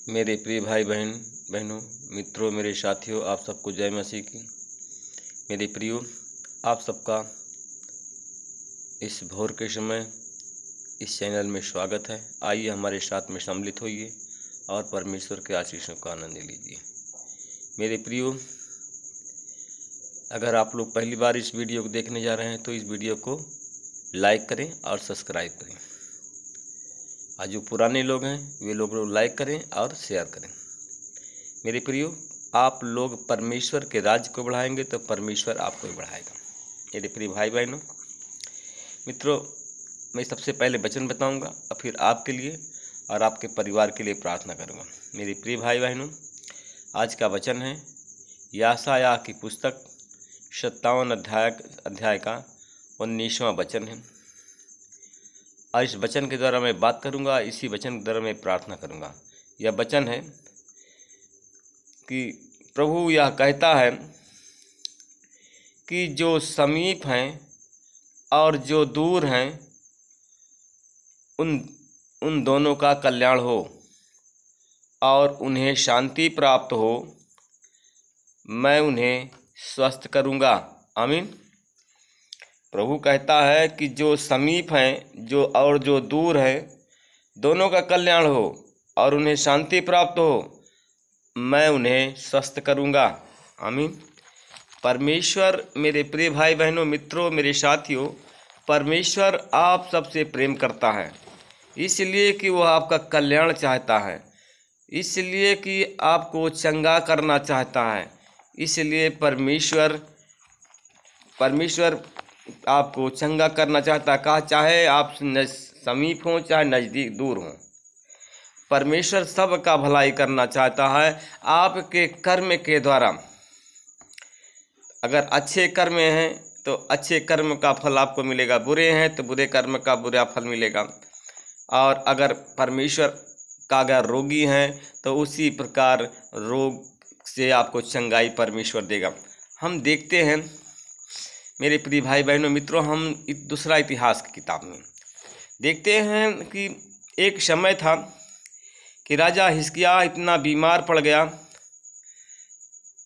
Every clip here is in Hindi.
मेरे प्रिय भाई बहनों, मित्रों, मेरे साथियों, आप सबको जय मसीह की। मेरे प्रियो, आप सबका इस भोर के समय इस चैनल में स्वागत है। आइए हमारे साथ में सम्मिलित होइए और परमेश्वर के आशीषों का आनंद लीजिए। मेरे प्रियो, अगर आप लोग पहली बार इस वीडियो को देखने जा रहे हैं तो इस वीडियो को लाइक करें और सब्सक्राइब करें। आज जो पुराने लोग हैं वे लोग लाइक करें और शेयर करें। मेरे प्रियो, आप लोग परमेश्वर के राज्य को बढ़ाएंगे तो परमेश्वर आपको भी बढ़ाएगा। मेरे प्रिय भाई बहनों, मित्रों, मैं सबसे पहले वचन बताऊंगा और फिर आपके लिए और आपके परिवार के लिए प्रार्थना करूंगा। मेरे प्रिय भाई बहनों, आज का वचन है यशायाह की पुस्तक 57 अध्याय का 19वां वचन है। और इस वचन के द्वारा मैं बात करूंगा, इसी वचन के द्वारा मैं प्रार्थना करूंगा। यह वचन है कि प्रभु यह कहता है कि जो समीप हैं और जो दूर हैं उन दोनों का कल्याण हो और उन्हें शांति प्राप्त हो। मैं उन्हें स्वस्थ करूंगा। आमीन। प्रभु कहता है कि जो समीप हैं जो दूर हैं दोनों का कल्याण हो और उन्हें शांति प्राप्त हो, मैं उन्हें स्वस्थ करूंगा। आमीन। परमेश्वर, मेरे प्रिय भाई बहनों, मित्रों, मेरे साथियों, परमेश्वर आप सबसे प्रेम करता है, इसलिए कि वह आपका कल्याण चाहता है, इसलिए कि आपको चंगा करना चाहता है। इसलिए परमेश्वर आपको चंगा करना चाहता है, चाहे आप समीप हों चाहे नज़दीक दूर हों। परमेश्वर सबका भलाई करना चाहता है। आपके कर्म के द्वारा, अगर अच्छे कर्म हैं तो अच्छे कर्म का फल आपको मिलेगा, बुरे हैं तो बुरे कर्म का बुरा फल मिलेगा। और अगर परमेश्वर का अगर रोगी हैं तो उसी प्रकार रोग से आपको चंगाई परमेश्वर देगा। हम देखते हैं मेरे प्रिय भाई बहनों, मित्रों, हम दूसरा इतिहास की किताब में देखते हैं कि एक समय था कि राजा हिजकिय्याह इतना बीमार पड़ गया।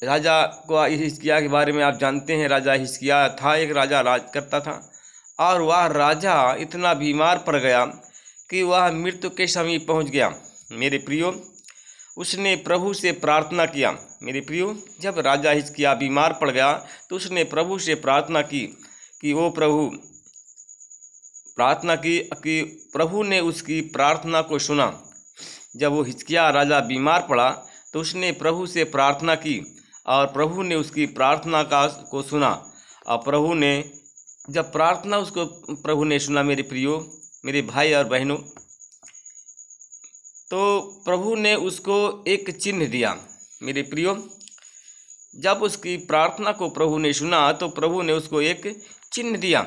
राजा को हिजकिय्याह के बारे में आप जानते हैं। राजा हिजकिय्याह था, एक राजा राज करता था और वह राजा इतना बीमार पड़ गया कि वह मृत्यु के समीप पहुंच गया। मेरे प्रियो, उसने प्रभु से प्रार्थना किया। मेरे प्रियो, जब राजा हिजकिय्याह बीमार पड़ गया तो उसने प्रभु से प्रार्थना की कि वो प्रभु ने उसकी प्रार्थना को सुना। जब वो हिजकिय्याह राजा बीमार पड़ा तो उसने प्रभु से प्रार्थना की और प्रभु ने उसकी प्रार्थना को सुना। और प्रभु ने जब प्रभु ने सुना, मेरे प्रियो, मेरे भाई और बहनों, तो प्रभु ने उसको एक चिन्ह दिया। मेरे प्रियो, जब उसकी प्रार्थना को प्रभु ने सुना तो प्रभु ने उसको एक चिन्ह दिया।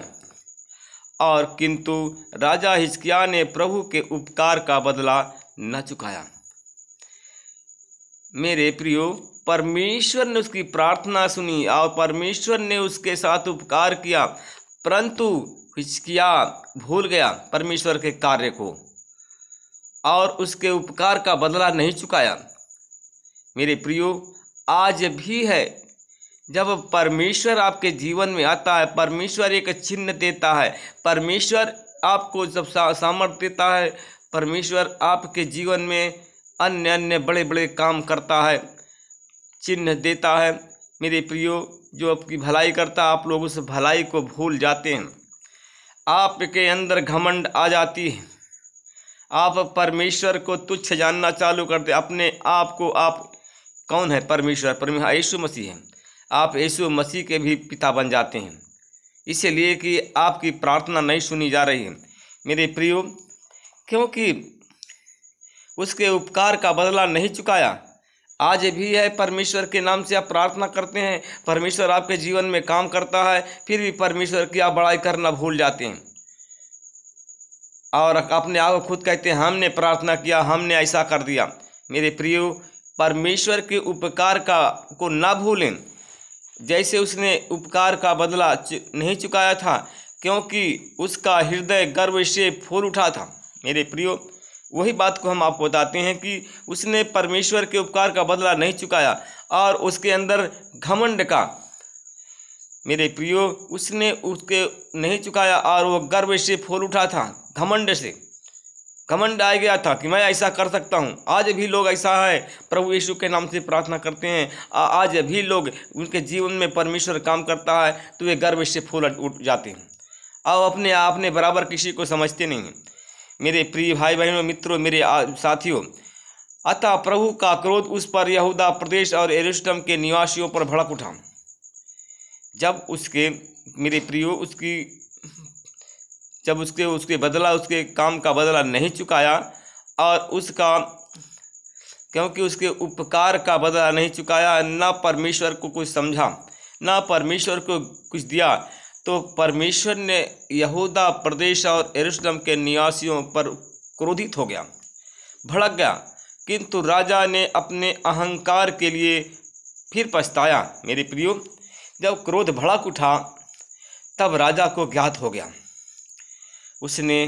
और किंतु राजा हिजकिय्याह ने प्रभु के उपकार का बदला न चुकाया। मेरे प्रियो, परमेश्वर ने उसकी प्रार्थना सुनी और परमेश्वर ने उसके साथ उपकार किया, परंतु हिजकिय्याह भूल गया परमेश्वर के कार्य को और उसके उपकार का बदला नहीं चुकाया। मेरे प्रियो, आज भी है, जब परमेश्वर आपके जीवन में आता है, परमेश्वर एक चिन्ह देता है, परमेश्वर आपको जब सामर्थ्य देता है, परमेश्वर आपके जीवन में अन्य बड़े बड़े काम करता है, चिन्ह देता है। मेरे प्रियो, जो आपकी भलाई करता है, आप लोग उस भलाई को भूल जाते हैं, आपके अंदर घमंड आ जाती है, आप परमेश्वर को तुच्छ जानना चालू करते। अपने आप को, आप कौन है? परमेश्वर यीशु मसीह है। आप यीशु मसीह के भी पिता बन जाते हैं, इसलिए कि आपकी प्रार्थना नहीं सुनी जा रही है। मेरे प्रियो, क्योंकि उसके उपकार का बदला नहीं चुकाया। आज भी है, परमेश्वर के नाम से आप प्रार्थना करते हैं, परमेश्वर आपके जीवन में काम करता है, फिर भी परमेश्वर की आप बड़ाई करना भूल जाते हैं और अपने आप को खुद कहते हैं हमने प्रार्थना किया, हमने ऐसा कर दिया। मेरे प्रियो, परमेश्वर के उपकार को ना भूलें। जैसे उसने उपकार का बदला नहीं चुकाया था, क्योंकि उसका हृदय गर्व से फूल उठा था। मेरे प्रियो, वही बात को हम आपको बताते हैं कि उसने परमेश्वर के उपकार का बदला नहीं चुकाया और उसके अंदर घमंड का, मेरे प्रियो, उसने उसके नहीं चुकाया और वो गर्व से फूल उठा था, घमंड से घमंड आ गया था कि मैं ऐसा कर सकता हूँ। आज भी लोग ऐसा है, प्रभु यीशु के नाम से प्रार्थना करते हैं, आज भी लोग उनके जीवन में परमेश्वर काम करता है तो वे गर्व से फूल उठ जाते हैं और अपने आप ने बराबर किसी को समझते नहीं हैं। मेरे प्रिय भाई बहनों, मित्रों, मेरे साथियों, अतः प्रभु का क्रोध उस पर यहूदा प्रदेश और यरूशलेम के निवासियों पर भड़क उठा। जब उसके, मेरे प्रियो, उसके बदला, उसके काम का बदला नहीं चुकाया और उसका, क्योंकि उसके उपकार का बदला नहीं चुकाया, ना परमेश्वर को कुछ समझा, ना परमेश्वर को कुछ दिया, तो परमेश्वर ने यहूदा प्रदेश और यरूशलेम के निवासियों पर क्रोधित हो गया, भड़क गया। किंतु राजा ने अपने अहंकार के लिए फिर पछताया। मेरे प्रियो, जब क्रोध भड़क उठा तब राजा को ज्ञात हो गया, उसने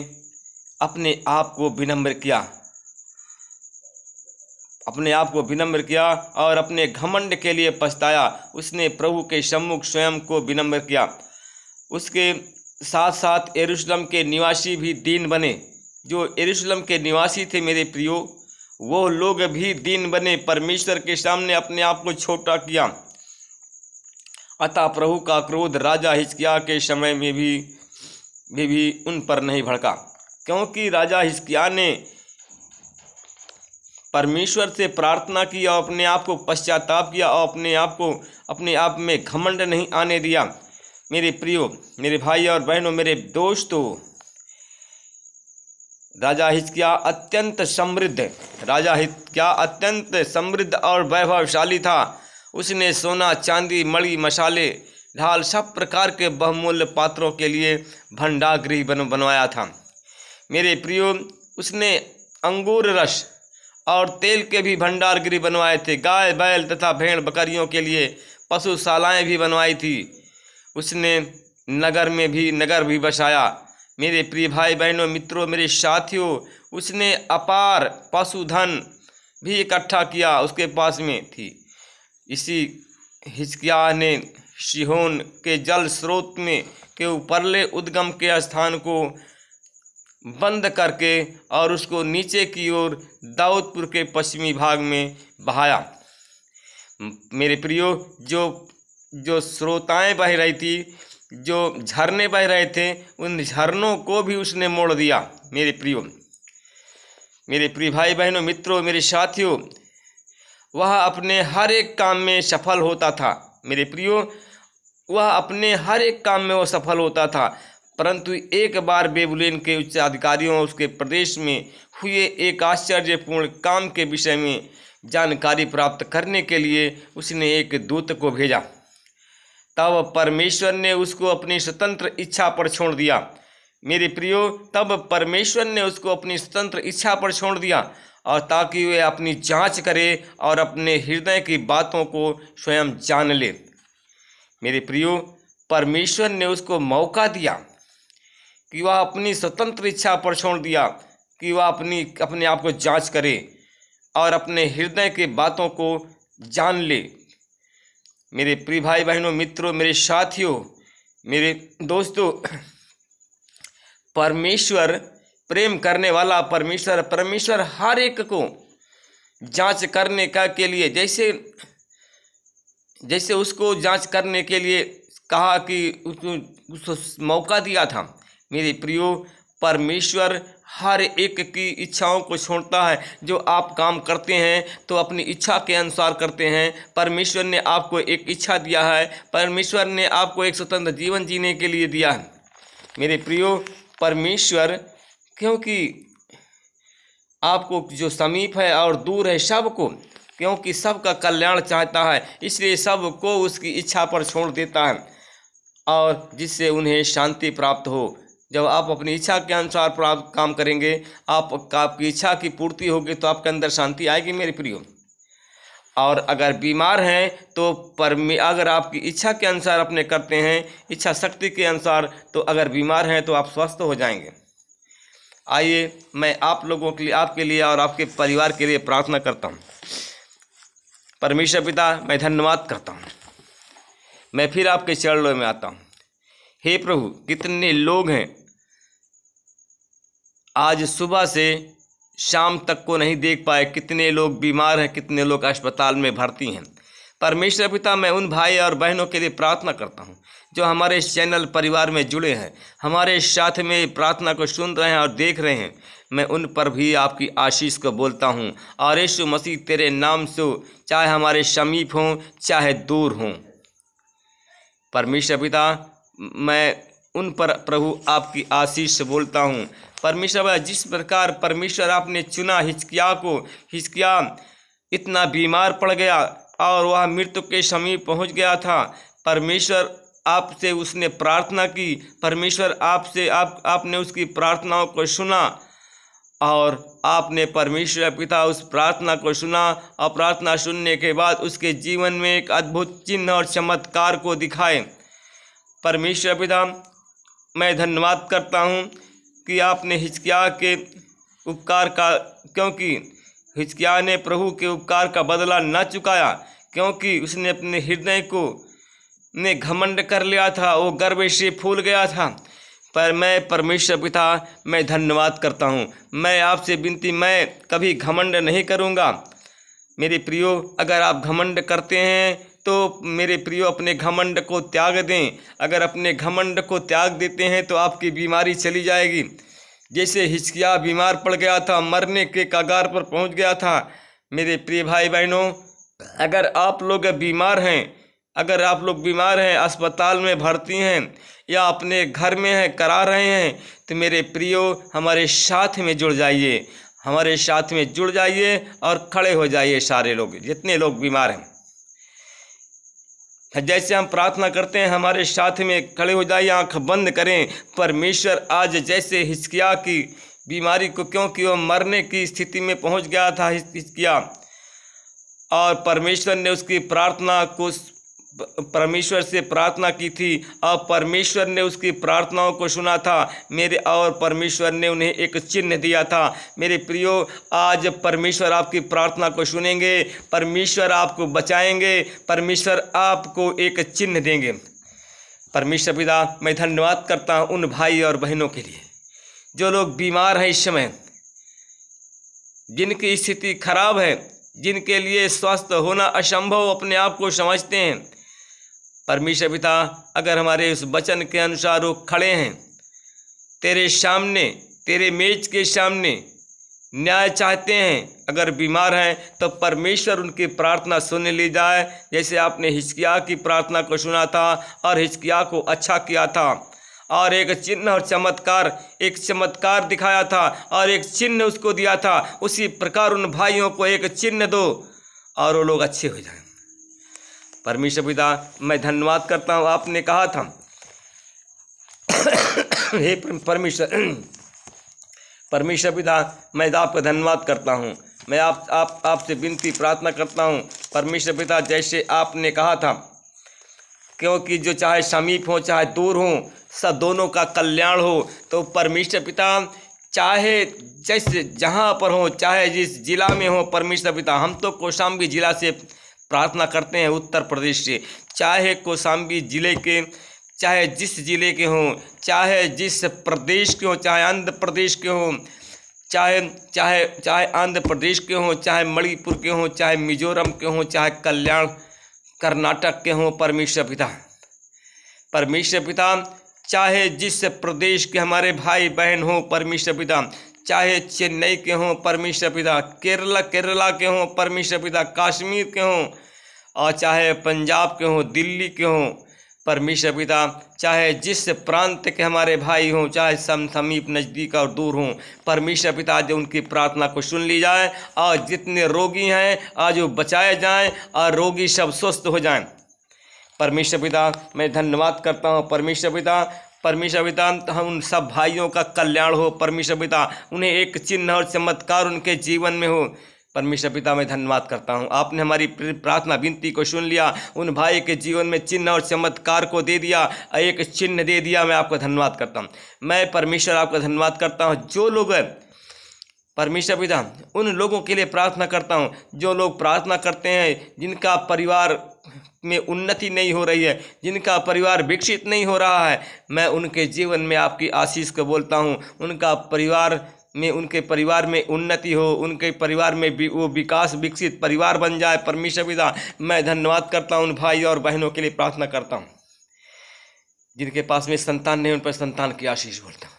अपने आप को विनम्र किया, अपने आप को विनम्र किया और अपने घमंड के लिए पछताया। उसने प्रभु के सम्मुख स्वयं को विनम्र किया। उसके साथ साथ यरूशलेम के निवासी भी दीन बने। जो यरूशलेम के निवासी थे मेरे प्रियो, वो लोग भी दीन बने, परमेश्वर के सामने अपने आप को छोटा किया। अतः प्रभु का क्रोध राजा हिजकिय्याह के समय में भी उन पर नहीं भड़का, क्योंकि राजा हिजकिय्याह ने परमेश्वर से प्रार्थना की और अपने आप को पश्चाताप किया और अपने आप में घमंड नहीं आने दिया। मेरे प्रियो, मेरे भाई और बहनों, मेरे दोस्तों, राजा हिजकिय्याह अत्यंत समृद्ध और वैभवशाली था। उसने सोना, चांदी, मणि, मसाले, ढाल, सब प्रकार के बहुमूल्य पात्रों के लिए भंडारगृह बनवाया था। मेरे प्रियो, उसने अंगूर रस और तेल के भी भंडारगृह बनवाए थे। गाय, बैल तथा भेड़ बकरियों के लिए पशुशालाएं भी बनवाई थी। उसने नगर भी बसाया। मेरे प्रिय भाई बहनों, मित्रों, मेरे साथियों, उसने अपार पशुधन भी इकट्ठा किया, उसके पास में थी। इसी हिजकिय्याह ने शिहोन के जल स्रोत के ऊपरले उद्गम के स्थान को बंद करके और उसको नीचे की ओर दाऊदपुर के पश्चिमी भाग में बहाया। मेरे प्रियो, जो स्रोताएं बह रही थी, जो झरने बह रहे थे, उन झरनों को भी उसने मोड़ दिया। मेरे प्रिय भाई बहनों, मित्रों, मेरे साथियों, वह अपने हर एक काम में सफल होता था। मेरे प्रियो, वह अपने हर एक काम में वो सफल होता था, परंतु एक बार बेबुलोन के उच्च अधिकारियों उसके प्रदेश में हुए एक आश्चर्यपूर्ण काम के विषय में जानकारी प्राप्त करने के लिए उसने एक दूत को भेजा। तब परमेश्वर ने उसको अपनी स्वतंत्र इच्छा पर छोड़ दिया। मेरे प्रियो, तब परमेश्वर ने उसको अपनी स्वतंत्र इच्छा पर छोड़ दिया और ताकि वे अपनी जांच करे और अपने हृदय की बातों को स्वयं जान ले। मेरे प्रियो, परमेश्वर ने उसको मौका दिया कि वह अपनी स्वतंत्र इच्छा पर छोड़ दिया कि वह अपने आप को जांच करे और अपने हृदय की बातों को जान ले। मेरे प्रिय भाई बहनों, मित्रों, मेरे साथियों, मेरे दोस्तों, परमेश्वर प्रेम करने वाला परमेश्वर हर एक को जांच करने के लिए, जैसे उसको जांच करने के लिए कहा कि उसको मौका दिया था। मेरे प्रियो, परमेश्वर हर एक की इच्छाओं को छोड़ता है। जो आप काम करते हैं तो अपनी इच्छा के अनुसार करते हैं। परमेश्वर ने आपको एक इच्छा दिया है, परमेश्वर ने आपको एक स्वतंत्र जीवन जीने के लिए दिया है। मेरे प्रियो, परमेश्वर क्योंकि आपको जो समीप है और दूर है सबको, क्योंकि सबका कल्याण चाहता है, इसलिए सबको उसकी इच्छा पर छोड़ देता है और जिससे उन्हें शांति प्राप्त हो। जब आप अपनी इच्छा के अनुसार काम करेंगे, आपकी इच्छा की पूर्ति होगी तो आपके अंदर शांति आएगी। मेरे प्रियो, और अगर बीमार हैं तो अगर आपकी इच्छा के अनुसार अपने करते हैं, इच्छा शक्ति के अनुसार, तो अगर बीमार हैं तो आप स्वस्थ हो जाएंगे। आइए मैं आप लोगों के लिए, आपके लिए और आपके परिवार के लिए प्रार्थना करता हूँ। परमेश्वर पिता, मैं धन्यवाद करता हूँ, मैं फिर आपके चरणों में आता हूँ। हे प्रभु, कितने लोग हैं आज सुबह से शाम तक को नहीं देख पाए, कितने लोग बीमार हैं, कितने लोग अस्पताल में भर्ती हैं। परमेश्वर पिता, मैं उन भाई और बहनों के लिए प्रार्थना करता हूँ जो हमारे इस चैनल परिवार में जुड़े हैं, हमारे साथ में प्रार्थना को सुन रहे हैं और देख रहे हैं। मैं उन पर भी आपकी आशीष को बोलता हूँ और यीशु मसीह तेरे नाम से, चाहे हमारे समीप हों चाहे दूर हों, परमेश्वर पिता मैं उन पर प्रभु आपकी आशीष से बोलता हूँ। परमेश्वर पिता, जिस प्रकार परमेश्वर आपने चुना हिजकिय्याह को, हिजकिय्याह इतना बीमार पड़ गया और वह मृत्यु के समीप पहुँच गया था। परमेश्वर आपसे उसने प्रार्थना की, परमेश्वर आपसे आपने उसकी प्रार्थनाओं को सुना और आपने परमेश्वर पिता उस प्रार्थना को सुना और प्रार्थना सुनने के बाद उसके जीवन में एक अद्भुत चिन्ह और चमत्कार को दिखाए। परमेश्वर पिता, मैं धन्यवाद करता हूँ कि आपने हिजकिय्याह के उपकार का, क्योंकि हिजकिय्याह ने प्रभु के उपकार का बदला न चुकाया, क्योंकि उसने अपने हृदय को ने घमंड कर लिया था, वो गर्व से फूल गया था। पर मैं परमेश्वर पिता, मैं धन्यवाद करता हूँ। मैं आपसे विनती, मैं कभी घमंड नहीं करूँगा। मेरे प्रियो, अगर आप घमंड करते हैं तो मेरे प्रियो अपने घमंड को त्याग दें। अगर अपने घमंड को त्याग देते हैं तो आपकी बीमारी चली जाएगी। जैसे हिजकिय्याह बीमार पड़ गया था, मरने के कगार पर पहुँच गया था। मेरे प्रिय भाई बहनों, अगर आप लोग बीमार हैं, अगर आप लोग बीमार हैं, अस्पताल में भर्ती हैं या अपने घर में हैं, करा रहे हैं, तो मेरे प्रियो हमारे साथ में जुड़ जाइए, हमारे साथ में जुड़ जाइए और खड़े हो जाइए। सारे लोग, जितने लोग बीमार हैं, जैसे हम प्रार्थना करते हैं, हमारे साथ में खड़े हो जाइए, आंख बंद करें। परमेश्वर आज जैसे हिजकिय्याह की बीमारी को, क्योंकि वो मरने की स्थिति में पहुंच गया था हिजकिय्याह, और परमेश्वर ने उसकी प्रार्थना को, परमेश्वर से प्रार्थना की थी और परमेश्वर ने उसकी प्रार्थनाओं को सुना था मेरे, और परमेश्वर ने उन्हें एक चिन्ह दिया था। मेरे प्रियो, आज परमेश्वर आपकी प्रार्थना को सुनेंगे, परमेश्वर आपको बचाएंगे, परमेश्वर आपको एक चिन्ह देंगे। परमेश्वर पिता, मैं धन्यवाद करता हूँ उन भाई और बहनों के लिए जो लोग बीमार हैं इस समय, जिनकी स्थिति खराब है, जिनके लिए स्वस्थ होना असंभव अपने आप को समझते हैं। परमेश्वर पिता, अगर हमारे उस वचन के अनुसार वो खड़े हैं तेरे सामने, तेरे मेज के सामने न्याय चाहते हैं, अगर बीमार हैं तो परमेश्वर उनकी प्रार्थना सुन ली जाए, जैसे आपने हिजकिय्याह की प्रार्थना को सुना था और हिजकिय्याह को अच्छा किया था और एक चिन्ह और चमत्कार, एक चमत्कार दिखाया था और एक चिन्ह उसको दिया था। उसी प्रकार उन भाइयों को एक चिन्ह दो और वो लोग अच्छे हो जाएं। परमेश्वर पिता, मैं धन्यवाद करता हूँ। आपने कहा था हे परमेश्वर पिता, मैं आपका धन्यवाद करता हूँ। मैं आपसे विनती प्रार्थना करता हूँ परमेश्वर पिता, जैसे आपने कहा था, क्योंकि जो चाहे समीप हो चाहे दूर हो, सब दोनों का कल्याण हो। तो परमेश्वर पिता, चाहे जैसे जहाँ पर हो, चाहे जिस जिला में हो, परमेश्वर पिता, हम तो कौशाम्बी जिला से प्रार्थना करते हैं, उत्तर प्रदेश से। चाहे कौशाम्बी जिले के, चाहे जिस जिले के हों, चाहे जिस प्रदेश के हों, चाहे आंध्र प्रदेश के हों, चाहे आंध्र प्रदेश के हों, चाहे मणिपुर के हों, चाहे मिजोरम के हों, चाहे कल्याण कर्नाटक के हों, परमेश्वर पिता, चाहे जिस प्रदेश के हमारे भाई बहन हों, परमेश्वर पिता, चाहे चेन्नई के हों, परमेश्वर पिता, केरला के हों, परमेश्वर पिता, कश्मीर के हों, और चाहे पंजाब के हों, दिल्ली के हों, परमेश्वर पिता, चाहे जिस प्रांत के हमारे भाई हों, चाहे समीप नज़दीक और दूर हों, परमेश्वर पिता, जो उनकी प्रार्थना को सुन ली जाए और जितने रोगी हैं आज वो बचाए जाएं और रोगी सब स्वस्थ हो जाएं। परमेश्वर पिता, मैं धन्यवाद करता हूँ। परमेश्वर पिता, हम उन सब भाइयों का कल्याण हो। परमेश्वर पिता, उन्हें एक चिन्ह और चमत्कार उनके जीवन में हो। परमेश्वर पिता मैं धन्यवाद करता हूँ, आपने हमारी प्रार्थना विनती को सुन लिया, उन भाई के जीवन में चिन्ह और चमत्कार को दे दिया, एक चिन्ह दे दिया। मैं आपका धन्यवाद करता हूँ, मैं परमेश्वर आपका धन्यवाद करता हूँ। जो लोग परमेश्वर पिता उन लोगों के लिए प्रार्थना करता हूँ जो लोग प्रार्थना करते हैं, जिनका परिवार में उन्नति नहीं हो रही है, जिनका परिवार विकसित नहीं हो रहा है, मैं उनके जीवन में आपकी आशीष को बोलता हूँ। उनका परिवार में, उनके परिवार में उन्नति हो, उनके परिवार में भी वो विकास विकसित परिवार बन जाए। परमेश्वर पिता मैं धन्यवाद करता हूँ। उन भाई और बहनों के लिए प्रार्थना करता हूँ जिनके पास में संतान नहीं, उन पर संतान की आशीष बोलता हूँ।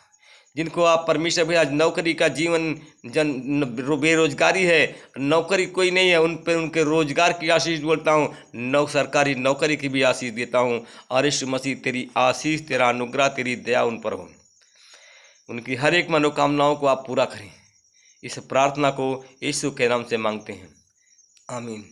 जिनको आप परमेश्वर भी आज नौकरी का जीवन बेरोजगारी है, नौकरी कोई नहीं है, उन पर उनके रोजगार की आशीष बोलता हूँ। सरकारी नौकरी की भी आशीष देता हूँ। और यीशु मसीह तेरी आशीष, तेरा अनुग्रह, तेरी दया उन पर हो, उनकी हर एक मनोकामनाओं को आप पूरा करें। इस प्रार्थना को यीशु के नाम से मांगते हैं, आमीन।